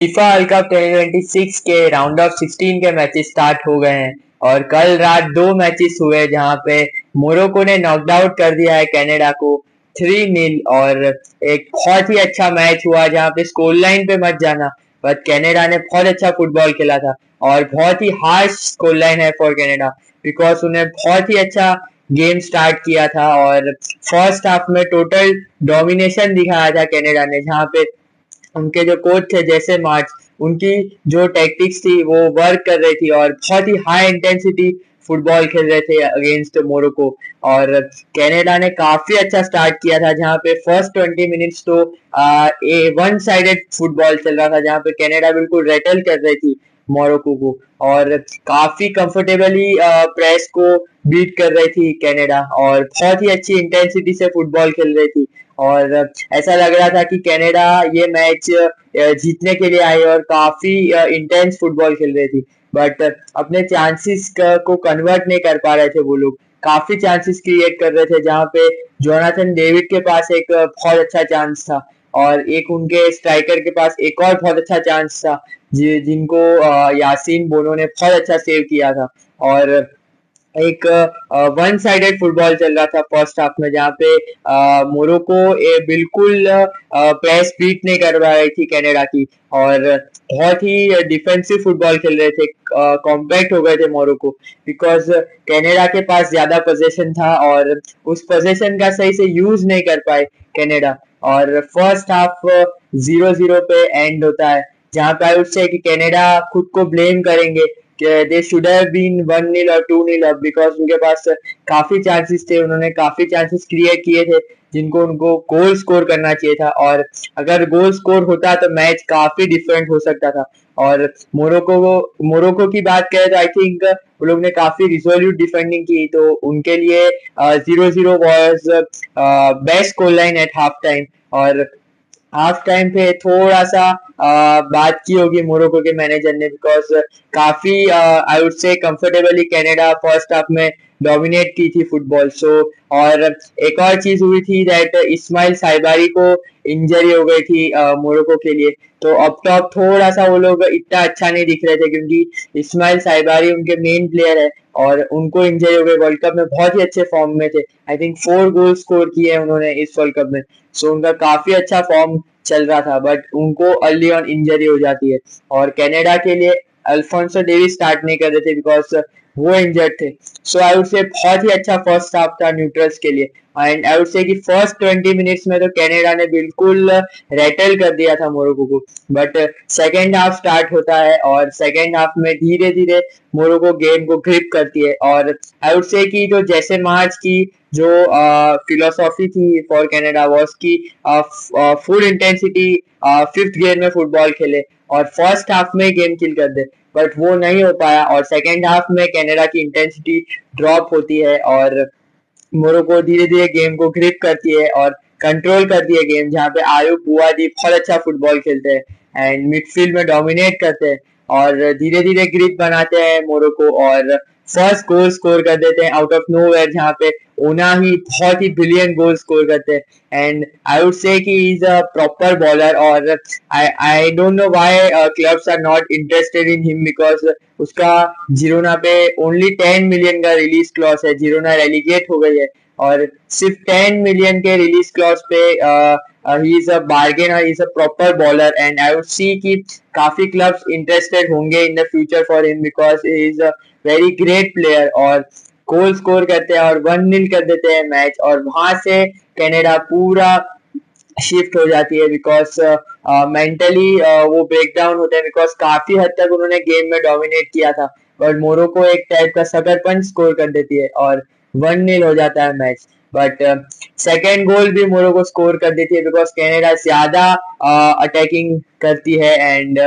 FIFA world cup 2026 के round of 16 के matches start हो गए हैं और कल रात दो मैचेस हुए जहां पे मोरक्को ने नॉकड आउट कर दिया है कनाडा को 3-0। और एक बहुत ही अच्छा मैच हुआ जहां पे स्कोर लाइन पे मत जाना, बट कनाडा ने बहुत अच्छा फुटबॉल खेला था और बहुत ही हार्श स्कोर लाइन है फॉर कनाडा, बिकॉज उन्हें बहुत ही अच्छा गेम स्टार्ट किया था और फर्स्ट हाफ में टोटल डोमिनेशन दिखाया था कनाडा ने, जहां पे उनके जो कोच थे जैसे मार्च, उनकी जो टैक्टिक्स थी वो वर्क कर रही थी और बहुत ही हाई इंटेंसिटी फुटबॉल खेल रहे थे अगेंस्ट मोरक्को। और कनाडा ने काफी अच्छा स्टार्ट किया था जहां पे फर्स्ट 20 मिनट्स तो वन साइडेड फुटबॉल चल रहा था, जहां पे कनाडा बिल्कुल रेटल कर रही थी मोरक्को को और काफी कंफर्टेबली प्रेस को बीट कर रही थी कनाडा और बहुत ही अच्छी इंटेंसिटी से फुटबॉल खेल रही थी। और ऐसा लग रहा था कि कनाडा ये मैच जीतने के लिए आई और काफी इंटेंस फुटबॉल खेल रही थी, बट अपने चांसेस को कन्वर्ट नहीं कर पा रहे थे वो लोग। काफी चांसेस क्रिएट कर रहे थे जहां पे जोनाथन डेविड के पास एक बहुत अच्छा चांस था और एक उनके स्ट्राइकर के पास एक और बहुत अच्छा चांस था जिनको यासीन बोनो ने बहुत अच्छा सेव किया था। और एक वन साइडेड फुटबॉल चल रहा था फर्स्ट हाफ में जहाँ पे मोरक्को बिल्कुल प्रेस बीट नहीं कर पा रही थी कनाडा की और बहुत ही डिफेंसिव फुटबॉल खेल रहे थे, कॉम्पैक्ट हो गए थे मोरक्को, बिकॉज कनाडा के पास ज्यादा पोजीशन था और उस पोजीशन का सही से यूज नहीं कर पाए कनाडा। और फर्स्ट हाफ 0-0 पे एंड होता है जहाँ पे आई वुड से कि कनाडा खुद को ब्लेम करेंगे कि दे शुड हैव बीन 1-0 और 2-0 अप, बिकॉज उनके पास काफी चांसेस थे, उन्होंने काफी चांसेस क्रिएट किए थे जिनको उनको गोल स्कोर करना चाहिए था और अगर गोल स्कोर होता तो मैच काफी डिफरेंट हो सकता था। और मोरक्को की बात करें तो आई थिंक वो लोग ने काफी रिजोल्यूट डिफेंडिंग की, तो उनके लिए 0-0 was best score line at half time. और हाफ टाइम पे थोड़ा सा बात की होगी मोरक्को के मैनेजर ने, बिकॉज काफी आई वुड से कंफर्टेबली कनाडा फर्स्ट हाफ में डोमिनेट की थी फुटबॉल। सो और एक और चीज हुई थी दैट इस्माइल साइबारी को इंजरी हो गई थी मोरक्को के लिए, तो अप टॉप थोड़ा सा वो लोग इतना अच्छा नहीं दिख रहे थे क्योंकि इस्माइल साइबारी उनके मेन प्लेयर है और उनको इंजरी हो गई। वर्ल्ड कप में बहुत ही अच्छे फॉर्म में थे, आई थिंक 4 गोल स्कोर किए उन्होंने इस वर्ल्ड कप में, सो उनका काफी अच्छा फॉर्म चल रहा था, बट उनको अर्ली ऑन इंजरी हो जाती है। और कनाडा के लिए अल्फोंसो डेविस स्टार्ट नहीं कर रहे थे बिकॉज वो इंजर्ड थे। सो आई वुड से बहुत ही अच्छा फर्स्ट हाफ था न्यूट्रल्स के लिए एंड आई वुड से कि फर्स्ट 20 मिनट्स में तो कनाडा ने बिल्कुल रेटल कर दिया था मोरक्को को, बट सेकेंड हाफ स्टार्ट होता है और सेकेंड हाफ में धीरे धीरे मोरक्को गेम को ग्रिप करती है। और आई वुड से कि जो जैसे मार्च की जो फिलोसॉफी थी फॉर कनाडा वॉज की फुल इंटेंसिटी फिफ्थ गियर में फुटबॉल खेले और फर्स्ट हाफ में गेम किल कर दे, बट वो नहीं हो पाया और सेकेंड हाफ में कनाडा की इंटेंसिटी ड्रॉप होती है और मोरक्को धीरे धीरे गेम को ग्रिप करती है और कंट्रोल करती है गेम, जहाँ पे आयुब बुआदी बहुत अच्छा फुटबॉल खेलते हैं एंड मिडफील्ड में डोमिनेट करते हैं और धीरे धीरे ग्रिप बनाते हैं मोरक्को और फर्स्ट गोल स्कोर कर देते हैं आउट ऑफ नोवेयर, जहाँ पे ओना ही बहुत ही ब्रिलियंट गोल स्कोर करते हैं एंड आई वुड से कि इज अ प्रॉपर बॉलर और I don't know why clubs are not interested in him, because उसका जिरोना पे ओनली 10 मिलियन का रिलीज क्लॉज है, जिरोना रेलीगेट हो गई है और सिर्फ 10 मिलियन के रिलीज क्लॉज पे he is a bargain, he is a proper bowler and I would see कि काफी क्लब्स इंटरेस्टेड होंगे in the future for him because he is a very great player और गोल स्कोर करते हैं और 1-0 कर देते हैं मैच और वहां से कनाडा पूरा शिफ्ट हो जाती है बिकॉज मेंटली वो ब्रेक डाउन होते हैं, बिकॉज काफी हद तक उन्होंने गेम में डोमिनेट किया था और मोरक्को एक टाइप का सकर पंच स्कोर कर देती है और 1-0 हो जाता है मैच। बट सेकेंड गोल भी मोरक्को स्कोर कर देती है बिकॉज कनाडा ज्यादा अटैकिंग करती है एंड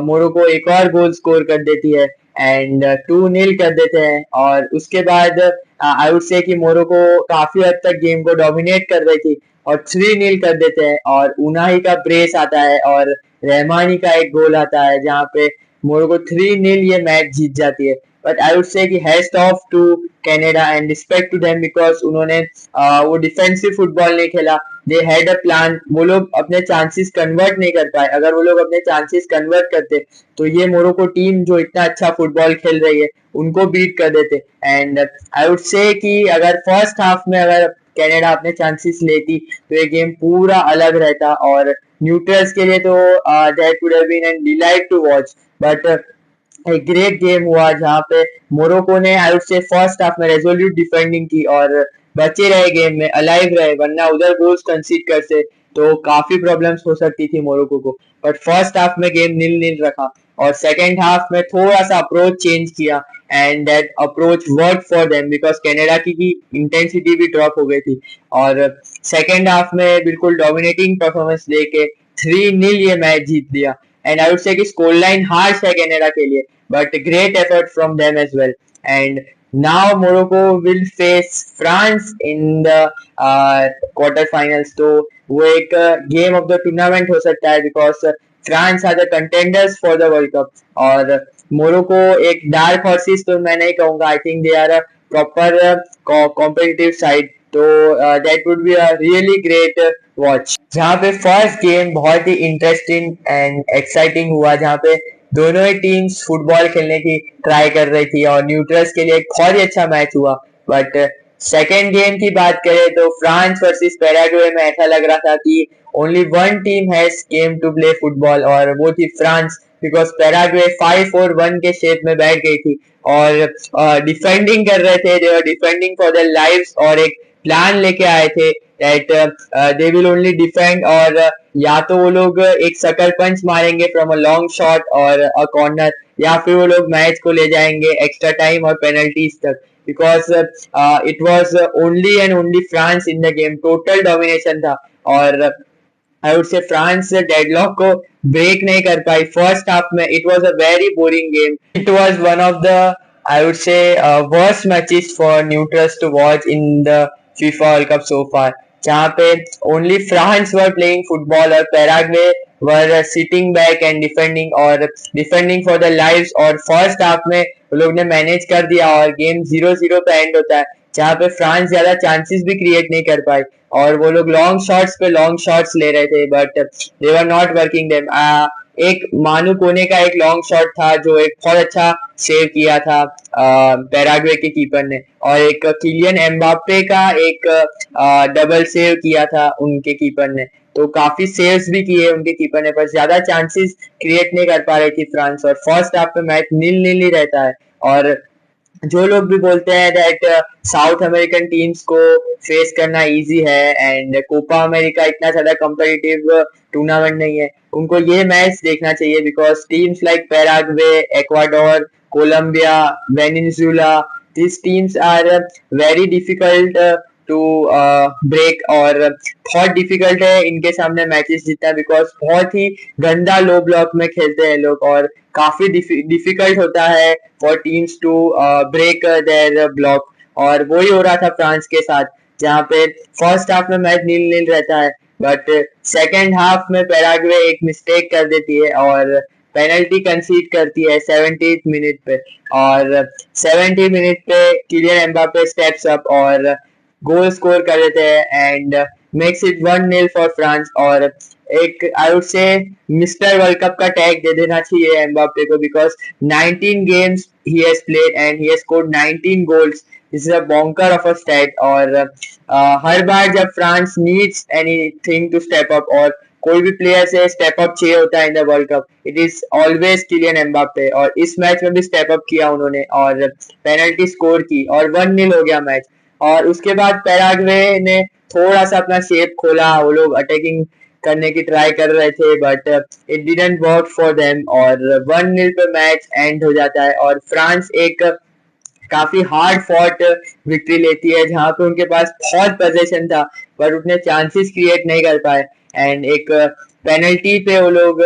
मोरक्को एक और गोल स्कोर कर देती है एंड 2-0 कर देते हैं और उसके बाद आई वुड से कि मोरक्को काफी हद तक गेम को डोमिनेट कर रही थी और 3-0 कर देते हैं और उनाही का ब्रेस आता है और रहमानी का एक गोल आता है जहाँ पे मोरक्को 3-0 ये मैच जीत जाती है। बट आई वुड से कि hats off to Canada and respect to them because उन्होंने वो डिफेंसिव फुटबॉल नहीं खेला. They had a plan. वो लोग अपने चांसेस कन्वर्ट नहीं कर पाए. अगर वो लोग अपने चांसेस कन्वर्ट करते तो ये मोरक्को टीम जो इतना अच्छा फुटबॉल खेल रही है उनको बीट कर देते. एंड आई वुड से कि अगर फर्स्ट हाफ में अगर कनाडा अपने चांसेस लेती तो ये गेम पूरा अलग रहता. और न्यूट्रल्स के लिए तो that would have been an delight to watch. But एक ग्रेट गेम हुआ जहाँ पे मोरक्को ने I would say first half में रेजोल्यूट डिफेंडिंग की और बचे रहे गेम में, अलाइव रहे. वरना उधर गोल्स कंसीड करते तो काफी प्रॉब्लम्स हो सकती थी मोरक्को को. बट फर्स्ट हाफ में गेम नील नील रखा और सेकेंड हाफ में थोड़ा सा अप्रोच चेंज किया and that approach work for them because Canada की इंटेंसिटी भी ड्रॉप हो गई थी. और सेकेंड हाफ में बिल्कुल डोमिनेटिंग परफॉर्मेंस देके 3-0 ये मैच जीत लिया. एंड आई वुड से कि स्कोर लाइन हार्श है कनाडा के लिए but great effort from them as well. And now Morocco will face France in the quarter finals. तो वो एक गेम ऑफ द टूर्नामेंट हो सकता है because France are the contenders for the world cup. और Morocco एक dark horses तो मैं नहीं कहूंगा. I think they are a proper competitive side. तो that would be a really great watch. जहाँ पे फर्स्ट गेम बहुत ही इंटरेस्टिंग एंड एक्साइटिंग हुआ जहाँ पे दोनों ही टीम्स फुटबॉल खेलने की ट्राई कर रही थी और न्यूट्रल्स के लिए एक बहुत ही अच्छा मैच हुआ. बट सेकेंड गेम की बात करें तो फ्रांस वर्सेस पैराग्वे में ऐसा लग रहा था कि only one team has came to play football और वो थी फ्रांस. बिकॉज पैराग्वे 5-4-1 के शेप में बैठ गई थी और डिफेंडिंग कर रहे थे. दे वर डिफेंडिंग फॉर देयर लाइव्स और एक प्लान लेके आए थे that they will only defend. और या तो वो लोग एक सकल पंच मारेंगे फ्रॉम अ लॉन्ग शॉट और अ कॉर्नर या फिर वो लोग मैच को ले जाएंगे एक्स्ट्रा टाइम और पेनल्टीज तक. Because it was only and only France in the game. Total domination था और I would say France deadlock को ब्रेक नहीं कर पाई फर्स्ट हाफ में. It was a very boring game. It was one of the I would say worst matches for neutrals to watch in the FIFA world cup so far. जहाँ पे only France were playing football और Paraguay were sitting back and defending और defending for the lives. और first half में वो लोग ने manage कर दिया और गेम 0-0 पे एंड होता है जहाँ पे फ्रांस ज्यादा चांसेस भी क्रिएट नहीं कर पाई और वो लोग लॉन्ग शॉट्स पे लॉन्ग शॉट्स ले रहे थे but they were not working them. एक मानू कोने का एक लॉन्ग शॉट था जो एक बहुत अच्छा सेव किया था पैराग्वे के कीपर ने और एक किलियन एम्बाप्पे का एक डबल सेव किया था उनके कीपर ने. तो काफी सेव्स भी किए उनके कीपर ने पर ज्यादा चांसेस क्रिएट नहीं कर पा रही थी फ्रांस. और फर्स्ट हाफ में मैच नील नील ही रहता है. और जो लोग भी बोलते हैं दैट साउथ अमेरिकन टीम्स को फेस करना इजी है एंड कोपा अमेरिका इतना ज्यादा कॉम्पिटिटिव टूर्नामेंट नहीं है उनको ये मैच देखना चाहिए because teams like Paraguay, Ecuador, Colombia, Venezuela these teams are very difficult to break और बहुत डिफिकल्ट है इनके सामने मैचेस जीतना बिकॉज बहुत ही गंदा लो ब्लॉक में खेलते हैं लोग और काफी डिफिकल्ट होता है for teams to break their block. और वही हो रहा था फ्रांस के साथ जहाँ पे फर्स्ट हाफ में मैच नील नील रहता है बट सेकेंड हाफ में पैराग्वे एक मिस्टेक कर देती है और पेनल्टी कंसीड करती है 70th मिनट पे. और 70 मिनट पे किलियन एम्बाप्पे स्टेप्स अप और गोल स्कोर कर देते हैं and makes it 1-0 for France. और एक I would say mister world cup का टैग दे देना चाहिए एम्बाप्पे को because 19 games he has played and he has scored 19 goals. This is a bonkers of a stat. और हर बार जब France needs anything to step up और कोई भी प्लेयर से स्टेप अप चाहिए होता है in the world Cup it is always Kylian Mbappe. और इस मैच में भी स्टेप अप किया उन्होंने और पेनल्टी स्कोर की और 1-0 हो गया मैच. और उसके बाद पैराग्वे ने थोड़ा सा अपना शेप खोला. वो लोग अटैकिंग करने की ट्राई कर रहे थे but it didn't work for them और 1-0 पे मैच एंड हो जाता है. और फ्रांस एक काफी हार्ड फॉट विक्ट्री लेती है जहां पे उनके पास बहुत पोजीशन था पर उतने चांसेस क्रिएट नहीं कर पाए एंड एक पेनल्टी पे वो लोग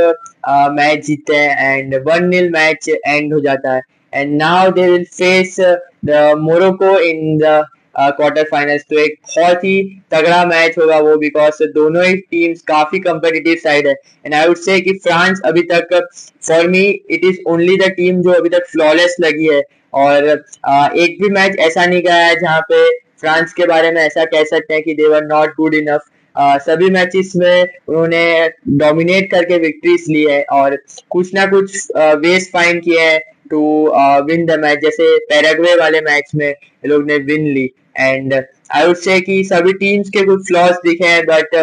मैच जीतते हैं एंड 1-0 मैच एंड हो जाता है. And now they will face the Morocco in the quarter finals. तो एक बहुत ही तगड़ा मैच होगा वो बिकॉज दोनों ही टीम्स काफी कम्पिटिटिव साइड है. एंड आई वुड से कि फ्रांस अभी तक for me it is only the team जो अभी तक फ्लॉलेस लगी है और एक भी मैच ऐसा नहीं गया है जहाँ पे फ्रांस के बारे में ऐसा कह सकते हैं कि दे वर नॉट गुड इनफ। सभी मैचेस में उन्होंने डोमिनेट करके विक्ट्रीज ली है और कुछ ना कुछ वेज फाइंड किए हैं टू विन द मैच। जैसे पैराग्वे वाले मैच में ये लोग ने विन ली। एंड आई वुड से कि सभी टीम्स के कुछ फ्लॉज दिखे हैं, but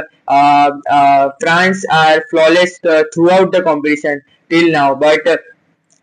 France are flawless throughout the competition till now. But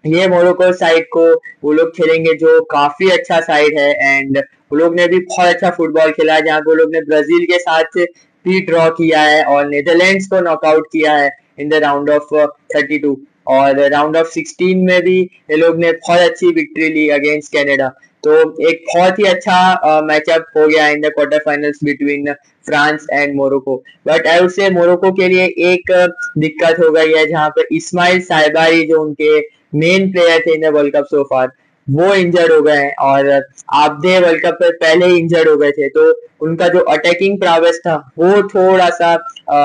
ये मोरक्को साइड को वो लोग खेलेंगे जो काफी अच्छा साइड है। एंड वो लोग ने भी बहुत अच्छा फुटबॉल खेला है, जहाँ पे वो लोग ने ब्राजील के साथ भी ड्रॉ किया है और नेदरलैंड्स को नॉकआउट किया है इन द राउंड ऑफ 32। और राउंड ऑफ 16 में भी ये लोग ने बहुत अच्छी विक्ट्री ली अगेंस्ट कनाडा। तो एक बहुत ही अच्छा मैचअप हो गया इन the quarter finals between France and Morocco. But I would से मोरक्को के लिए एक दिक्कत हो गई है, जहाँ पे इस्माइल साइबारी जो उनके मेन प्लेयर थे इन द वर्ल्ड कप सो फार, वो इंजर्ड हो गए हैं और आधे वर्ल्ड कप पे पहले ही इंजर्ड हो गए थे। तो उनका जो अटैकिंग प्रावेस था वो थोड़ा सा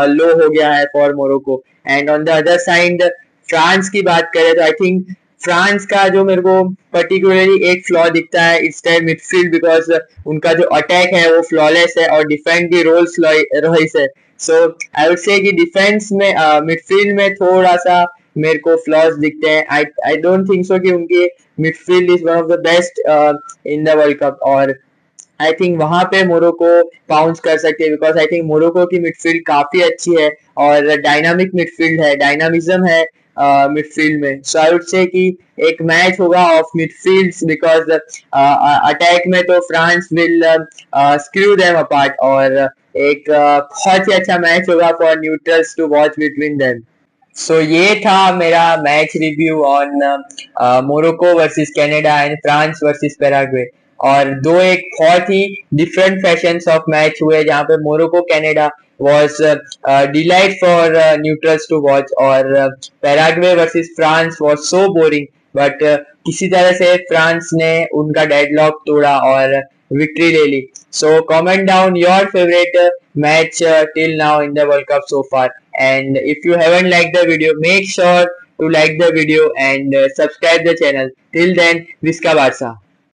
लो हो गया है for Morocco. And on the other side France की बात करें तो आई थिंक फ्रांस का जो मेरे को पर्टिकुलरली एक फ्लॉ दिखता है इस टाइम मिडफील्ड, बिकॉज उनका जो अटैक है वो फ्लॉलेस है और डिफेंड भी रोल्स रॉयस है। सो आई वुड से कि डिफेंस में मिडफील्ड में थोड़ा सा मेरे को फ्लॉज दिखते हैं। आई डोंट थिंक सो कि उनकी midfield is one of the best in the world cup. और आई थिंक वहां पे मोरक्को बाउंस कर सकती है, बिकॉज आई थिंक मोरक्को की मिडफील्ड काफी अच्छी है और डायनामिक मिडफील्ड है, डायनामिज्म है मिडफील्ड में। सो आई वुड से कि एक मैच होगा ऑफ मिडफील्ड्स, बिकॉज अटैक में तो France will screw them apart और एक बहुत ही अच्छा मैच होगा for neutrals to watch between them. So ये था मेरा match review on Morocco versus Canada and France versus Paraguay. और दो एक बहुत ही डिफरेंट फैशंस ऑफ मैच हुए, जहाँ पे Morocco Canada was delight for neutrals to watch और Paraguay versus France was so boring। But किसी तरह से फ्रांस ने उनका डेडलॉक तोड़ा और विक्ट्री ले ली। So comment down your favourite match till now in the World Cup so far, and if you haven't liked the video, make sure to like the video and subscribe the channel. Till then, Visca Barca.